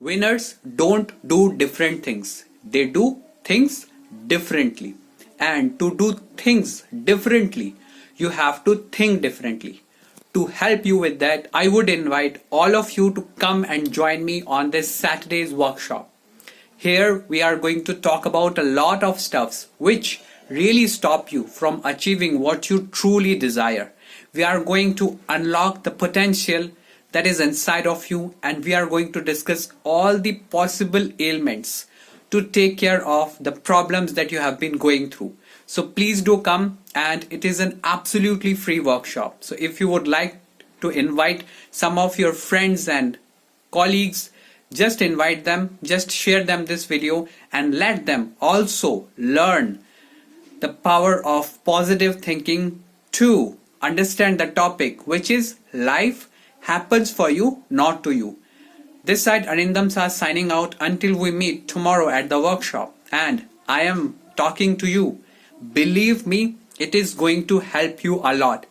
Winners don't do different things. They do things differently. And to do things differently, you have to think differently. To help you with that, I would invite all of you to come and join me on this Saturday's workshop. Here we are going to talk about a lot of stuffs which really stop you from achieving what you truly desire. We are going to unlock the potential that is inside of you, and we are going to discuss all the possible ailments to take care of the problems that you have been going through. So please do come, and it is an absolutely free workshop. So if you would like to invite some of your friends and colleagues, just invite them, just share them this video and let them also learn the power of positive thinking to understand the topic, which is life happens for you, not to you. This side Arindam Sir signing out until we meet tomorrow at the workshop, and I am talking to you. Believe me, it is going to help you a lot.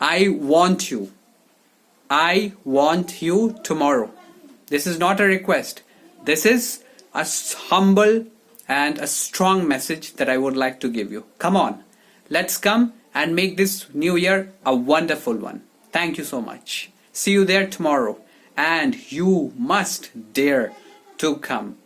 I want you. I want you tomorrow. This is not a request. This is a humble and a strong message that I would like to give you. Come on, let's come and make this new year a wonderful one. Thank you so much. See you there tomorrow, and you must dare to come.